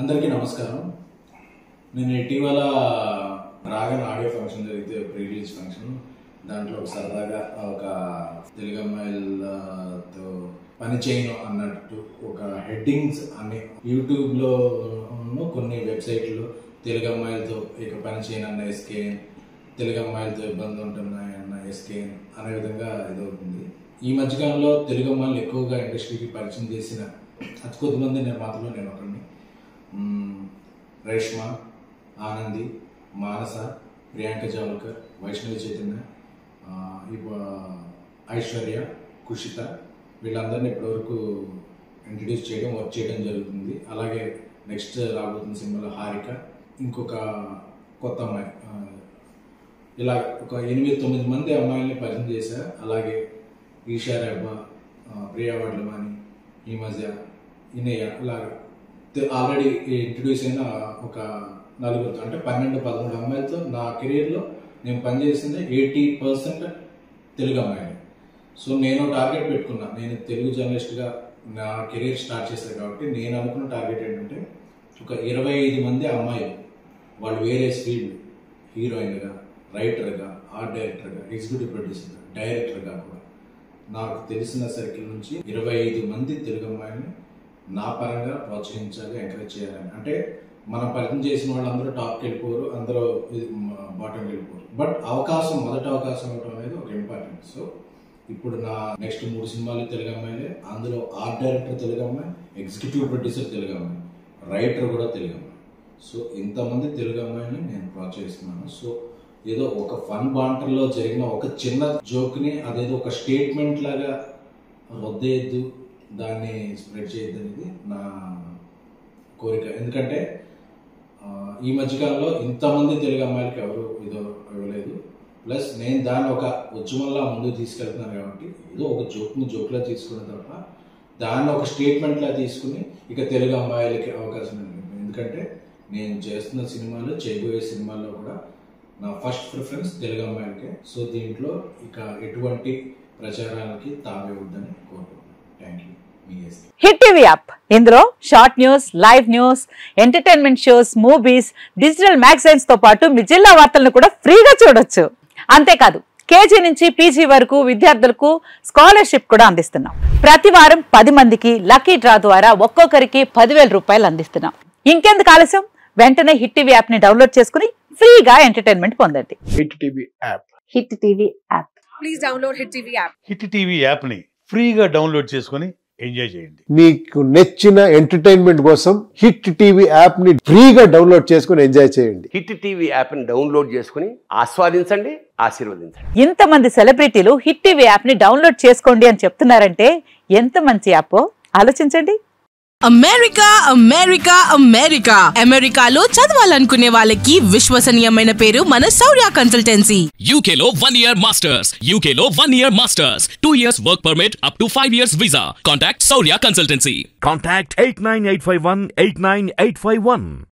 అందరికీ నమస్కారం. నేను ఇటీవల రాగన్ ఆడియో ఫంక్షన్ జరిగితే ప్రీ రిలీజ్ ఫంక్షన్, దాంట్లో ఒక సరదాగా ఒక తెలుగు అమ్మాయిలతో పని చేయను అన్నట్టు ఒక హెడ్డింగ్స్ అన్ని యూట్యూబ్లో కొన్ని వెబ్సైట్లో తెలుగు అమ్మాయిలతో ఇక పని చేయను అన్న ఎస్కేఎన్, తెలుగు అమ్మాయిలతో ఇబ్బంది ఉంటున్నాయి అన్న ఎస్కేఎన్ అనే విధంగా ఇదవుతుంది. ఈ మధ్యకాలంలో తెలుగు అమ్మాయిలు ఎక్కువగా ఇండస్ట్రీకి పరిచయం చేసిన అతి కొద్దిమంది నిర్మాతలు నేను ఒకరిని. రేష్మ, ఆనంది, మానస, ప్రియాంక జావల్కర్, వైష్ణవి చైతన్య, ఐశ్వర్య, కుషిత, వీళ్ళందరినీ ఇప్పటివరకు ఇంట్రడ్యూస్ చేయడం, వర్క్ చేయడం జరుగుతుంది. అలాగే నెక్స్ట్ రాబోతున్న సినిమాలో హారిక, ఇంకొక కొత్త అమ్మాయి, ఇలా ఒక 8-9 మంది అమ్మాయిల్ని పరిచయం చేశా. అలాగే ఈషా రెబ్బా, ప్రియా వడ్లమాని, ఈ మధ్య ఇనయ్య, ఇలాగా ఆల్రెడీ ఇంట్రడ్యూస్ అయిన ఒక 4 అంటే 12-13 అమ్మాయిలతో నా కెరీర్లో నేను పనిచేసింది 80% తెలుగు అమ్మాయిలు. సో నేను టార్గెట్ పెట్టుకున్నా, నేను తెలుగు జర్నలిస్ట్గా నా కెరీర్ స్టార్ట్ చేశాను కాబట్టి నేను అనుకున్న టార్గెట్ ఏంటంటే ఒక 25 మంది అమ్మాయిలు, వాళ్ళు వేరే ఫీల్డ్, హీరోయిన్గా, రైటర్గా, ఆర్ట్ డైరెక్టర్గా, ఎగ్జిక్యూటివ్ ప్రొడ్యూసర్గా, డైరెక్టర్గా కూడా నాకు తెలిసిన సర్కిల్ నుంచి 25 మంది తెలుగు అమ్మాయిని నా పరంగా ప్రోత్సహించాలి, ఎంకరేజ్ చేయాలని. అంటే మనం పరిచయం చేసిన వాళ్ళందరూ టాప్కి వెళ్ళిపోరు, అందరూ బాటంకి వెళ్ళిపోరు. బట్ అవకాశం, మొదటి అవకాశం ఇవ్వడం అనేది ఒక ఇంపార్టెంట్. సో ఇప్పుడు నా నెక్స్ట్ 3 సినిమాలు తెలుగు అమ్మాయిలే. అందులో ఆర్ట్ డైరెక్టర్ తెలుగు అమ్మాయి, ఎగ్జిక్యూటివ్ ప్రొడ్యూసర్ తెలుగు అమ్మాయి, రైటర్ కూడా తెలుగు అమ్మాయి. సో ఇంతమంది తెలుగు అమ్మాయిని నేను ప్రోత్సహిస్తున్నాను. సో ఏదో ఒక ఫన్ బాంటర్లో జరిగిన ఒక చిన్న జోక్ని అదేదో ఒక స్టేట్మెంట్ లాగా వద్దేయద్దు, దాన్ని స్ప్రెడ్ చేయద్దు అనేది నా కోరిక. ఎందుకంటే ఈ మధ్యకాలంలో ఇంతమంది తెలుగు అమ్మాయిలకి ఎవరు ఏదో ఇవ్వలేదు. ప్లస్ నేను దాన్ని ఒక ఉద్యమంలా ముందుకు తీసుకెళ్తున్నాను కాబట్టి ఏదో ఒక జోక్లా తీసుకున్న తప్ప దాన్ని ఒక స్టేట్మెంట్లా తీసుకుని ఇక తెలుగు అమ్మాయిలకి అవకాశం లేదు. ఎందుకంటే నేను చేస్తున్న సినిమాలు, చేయబోయే సినిమాల్లో కూడా నా ఫస్ట్ ప్రిఫరెన్స్ తెలుగు అమ్మాయిలకే. సో దీంట్లో ఇక ఎటువంటి ప్రచారాలకి తావేవద్దని కోరుకుంటున్నాను. Thank you. Hit TV app, ఇందులో short news, live news, entertainment shows, movies, digital magazines తో పాటు మీ జిల్లా వార్తలను కూడా ఫ్రీగా చూడొచ్చు. అంతేకాదు కేజీ నుంచి పీజీ వరకు విద్యార్థులకు స్కాలర్షిప్ కూడా అందిస్తున్నాం. ప్రతి వారం 10 మందికి లక్కీ డ్రా ద్వారా ఒక్కొక్కరికి 10,000 రూపాయలు అందిస్తున్నాం. ఇంకెందుకు ఆలస్యం, వెంటనే హిట్ టీవీ యాప్ ని డౌన్లోడ్ చేసుకుని ఫ్రీగా ఎంటర్టైన్మెంట్ పొందండి. Hit TV app, hit TV app, please download hit TV app. Hit TV app ని ఫ్రీగా డౌన్లోడ్ చేసుకుని ఎంజాయ్ చేయండి. మీకు నచ్చిన ఎంటర్టైన్మెంట్ కోసం హిట్ టీవీ యాప్ ని ఫ్రీగా డౌన్లోడ్ చేసుకుని ఎంజాయ్ చేయండి. హిట్ టీవీ యాప్ ని డౌన్లోడ్ చేసుకుని ఆస్వాదించండి, ఆశీర్వదించండి. ఇంతమంది సెలబ్రిటీలు హిట్ టీవీ యాప్ ని డౌన్లోడ్ చేసుకోండి అని చెప్తున్నారంటే ఎంత మంచి యాప్ ఆలోచించండి. అమెరికా అమెరికా అమెరికా అమెరికాలో చదవాలనుకునే వాళ్ళకి విశ్వసనీయమైన పేరు మన శౌర్య కన్సల్టెన్సీ. UK లో 1 year masters, UK లో 1 year masters, 2 years work permit up to 5 years visa. Contact Saurya Consultancy. Contact 89851 89851.